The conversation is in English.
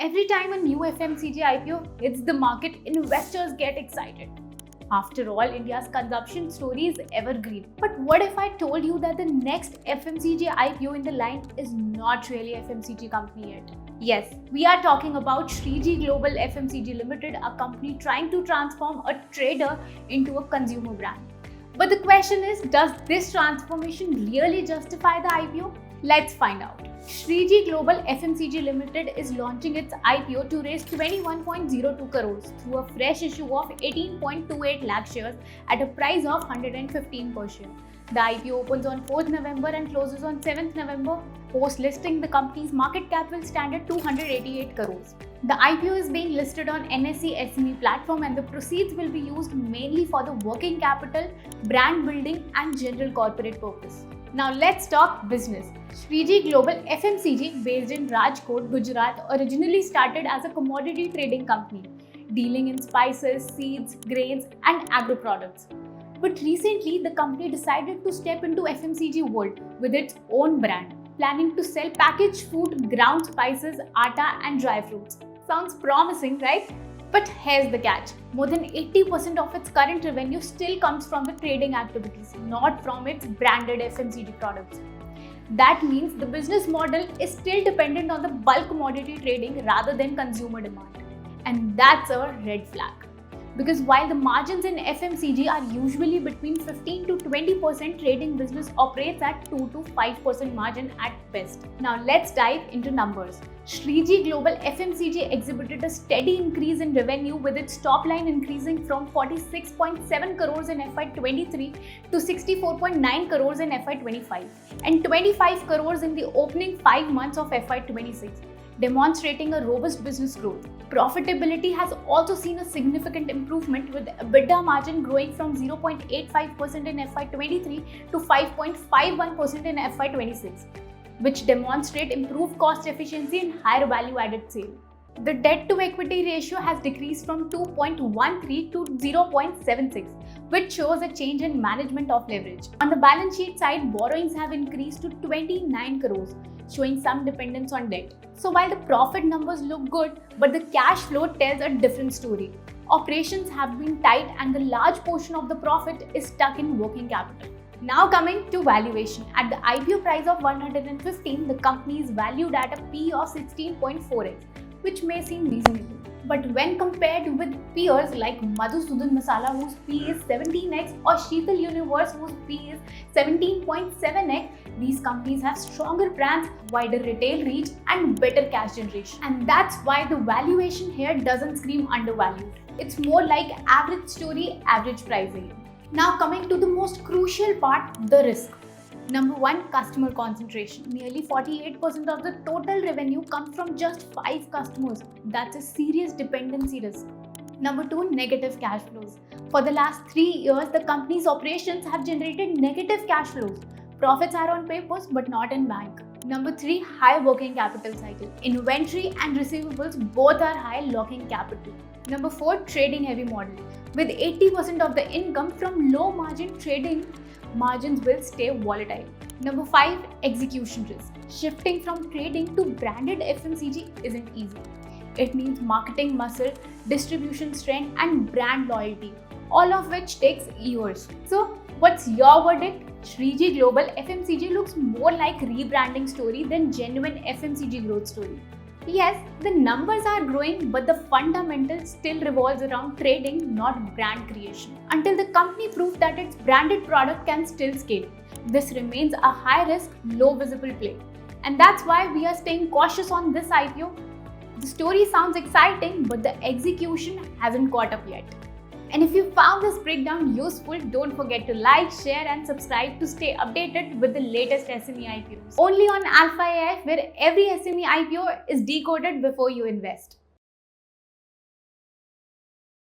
Every time a new FMCG IPO hits the market, investors get excited. After all, India's consumption story is evergreen. But what if I told you that the next FMCG IPO in the line is not really FMCG company yet? Yes, we are talking about Shriji Global FMCG Limited, a company trying to transform a trader into a consumer brand. But the question is, does this transformation really justify the IPO? Let's find out. Shriji Global FMCG Limited is launching its IPO to raise 21.02 crores through a fresh issue of 18.28 lakh shares at a price of 115 per share. The IPO opens on 4th November and closes on 7th November. Post-listing, the company's market cap will stand at 288 crores. The IPO is being listed on NSE SME platform and the proceeds will be used mainly for the working capital, brand building and general corporate purpose. Now let's talk business. Shriji Global FMCG, based in Rajkot, Gujarat, originally started as a commodity trading company, dealing in spices, seeds, grains and agro products. But recently, the company decided to step into FMCG world with its own brand, planning to sell packaged food, ground spices, atta and dry fruits. Sounds promising, right? But here's the catch. More than 80% of its current revenue still comes from the trading activities, not from its branded FMCG products. That means the business model is still dependent on the bulk commodity trading rather than consumer demand. And that's a red flag. Because while the margins in FMCG are usually between 15 to 20%, trading business operates at 2 to 5% margin at best. Now let's dive into numbers. Shriji Global FMCG exhibited a steady increase in revenue, with its top line increasing from 46.7 crores in FY23 to 64.9 crores in FY25 and 25 crores in the opening 5 months of FY26. Demonstrating a robust business growth. Profitability has also seen a significant improvement, with EBITDA margin growing from 0.85% in FY23 to 5.51% in FY26, which demonstrate improved cost efficiency and higher value-added sale. The debt-to-equity ratio has decreased from 2.13 to 0.76, which shows a change in management of leverage. On the balance sheet side, borrowings have increased to 29 crores, showing some dependence on debt. So while the profit numbers look good, but the cash flow tells a different story. Operations have been tight and the large portion of the profit is stuck in working capital. Now coming to valuation. At the IPO price of 115, the company is valued at a P of 16.4x, which may seem reasonable. But when compared with peers like Madhusudan Masala, whose P is 17x, or Sheetal Universe, whose P is 17.7x, these companies have stronger brands, wider retail reach, and better cash generation. And that's why the valuation here doesn't scream undervalued. It's more like average story, average pricing. Now coming to the most crucial part, the risk. Number 1, customer concentration. Nearly 48% of the total revenue comes from just 5 customers. That's a serious dependency risk. Number 2, negative cash flows. For the last 3 years, the company's operations have generated negative cash flows. Profits are on papers but not in bank. Number 3, high working capital cycle. Inventory and receivables both are high, locking capital. Number 4, trading heavy model. With 80% of the income from low margin trading, margins will stay volatile. Number 5, execution risk. Shifting from trading to branded FMCG isn't easy. It needs marketing muscle, distribution strength, and brand loyalty, all of which takes years. So, what's your verdict? Shriji Global FMCG looks more like rebranding story than genuine FMCG growth story. Yes, the numbers are growing, but the fundamentals still revolves around trading, not brand creation. Until the company proves that its branded product can still scale, this remains a high-risk, low-visible play. And that's why we are staying cautious on this IPO. The story sounds exciting, but the execution hasn't caught up yet. And if you found this breakdown useful, don't forget to like, share and subscribe to stay updated with the latest SME IPOs. Only on Alpha AIF, where every SME IPO is decoded before you invest.